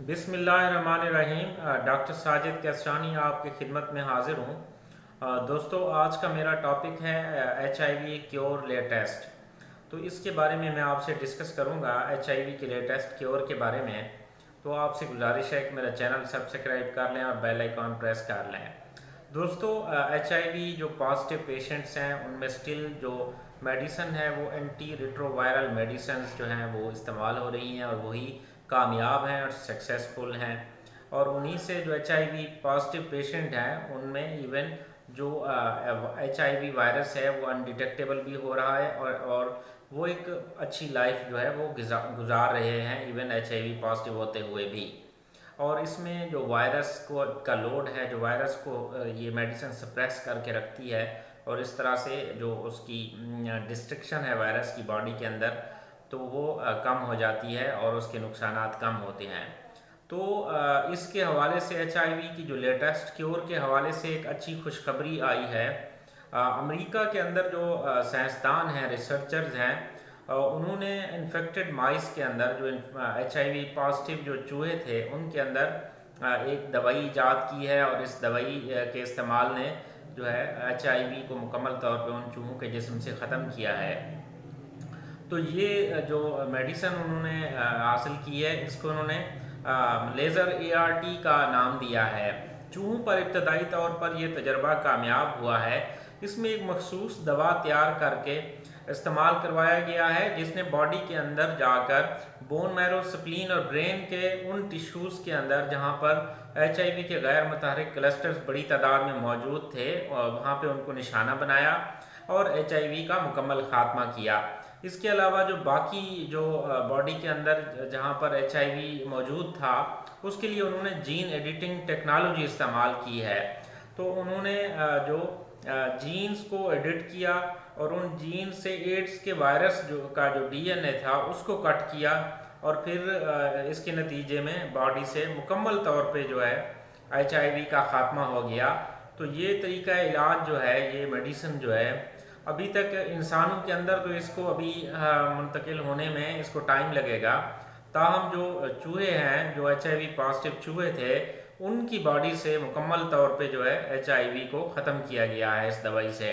बिस्मिल्लाहिर्रहमानिर्रहीम। डॉक्टर साजिद कैसरानी आपकी खिदमत में हाजिर हूँ। दोस्तों, आज का मेरा टॉपिक है HIV क्योर लेटेस्ट। तो इसके बारे में मैं आपसे डिस्कस करूँगा HIV के लेटेस्ट क्योर के बारे में। तो आपसे गुजारिश है कि मेरा चैनल सब्सक्राइब कर लें और बेल आइकॉन प्रेस कर लें। दोस्तों, HIV जो पॉजिटिव पेशेंट्स हैं उनमें स्टिल जो मेडिसन है वो एंटी रिट्रोवायरल मेडिसन जो हैं वो इस्तेमाल हो रही हैं और वही कामयाब हैं और सक्सेसफुल हैं। और उन्हीं से जो HIV पॉजिटिव पेशेंट हैं उनमें इवन जो HIV वायरस है वो अनडिटेक्टेबल भी हो रहा है और वो एक अच्छी लाइफ जो है वो गुजार रहे हैं इवन HIV पॉजिटिव होते हुए भी। और इसमें जो वायरस को का लोड है, जो वायरस को ये मेडिसिन सप्रेस करके रखती है और इस तरह से जो उसकी डिस्ट्रक्शन है वायरस की बॉडी के अंदर, तो वो कम हो जाती है और उसके नुकसानात कम होते हैं। तो इसके हवाले से HIV की जो लेटेस्ट क्योर के हवाले से एक अच्छी खुशखबरी आई है। अमेरिका के अंदर जो साइंसदान हैं, रिसर्चर्स हैं, उन्होंने इन्फेक्टेड माइस के अंदर जो HIV पॉजिटिव जो चूहे थे उनके अंदर एक दवाई ईजाद की है और इस दवाई के इस्तेमाल ने जो है HIV को मुकम्मल तौर पे उन चूहों के जिस्म से ख़त्म किया है। तो ये जो मेडिसन उन्होंने हासिल की है, इसको उन्होंने लेज़र ART का नाम दिया है। चूहों पर इब्तदाई तौर पर यह तजर्बा कामयाब हुआ है। इसमें एक मखसूस दवा तैयार करके इस्तेमाल करवाया गया है जिसने बॉडी के अंदर जाकर बोन मैरो, स्प्लीन और ब्रेन के उन टिश्यूज़ के अंदर जहाँ पर HIV के गैर मुतहरिक क्लस्टर्स बड़ी तादाद में मौजूद थे और वहाँ पे उनको निशाना बनाया और HIV का मुकम्मल ख़ात्मा किया। इसके अलावा जो बाकी जो बॉडी के अंदर जहाँ पर HIV मौजूद था उसके लिए उन्होंने जीन एडिटिंग टेक्नोलॉजी इस्तेमाल की है। तो उन्होंने जो जीन्स को एडिट किया और उन जीन से एड्स के वायरस जो DNA था उसको कट किया और फिर इसके नतीजे में बॉडी से मुकम्मल तौर पे जो है HIV का ख़ात्मा हो गया। तो ये तरीका इलाज जो है, ये मेडिसिन जो है, अभी तक इंसानों के अंदर तो इसको अभी मुंतकिल होने में इसको टाइम लगेगा। ताहम जो चूहे हैं, जो HIV पॉजिटिव चूहे थे, उनकी बॉडी से मुकम्मल तौर पे जो है HIV को ख़त्म किया गया है इस दवाई से।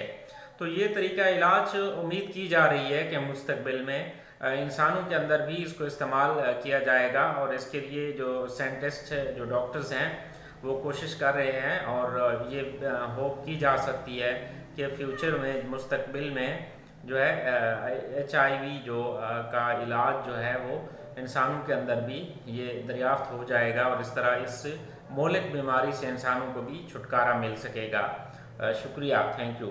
तो ये तरीका इलाज उम्मीद की जा रही है कि मुस्तकबिल में इंसानों के अंदर भी इसको इस्तेमाल किया जाएगा और इसके लिए जो साइंटिस्ट जो डॉक्टर्स हैं वो कोशिश कर रहे हैं और ये होप की जा सकती है कि फ्यूचर में, मुस्तकबिल में जो है HIV जो का इलाज जो है वो इंसानों के अंदर भी ये दरियाफ्त हो जाएगा और इस तरह इस मोहलिक बीमारी से इंसानों को भी छुटकारा मिल सकेगा। शुक्रिया, थैंक यू।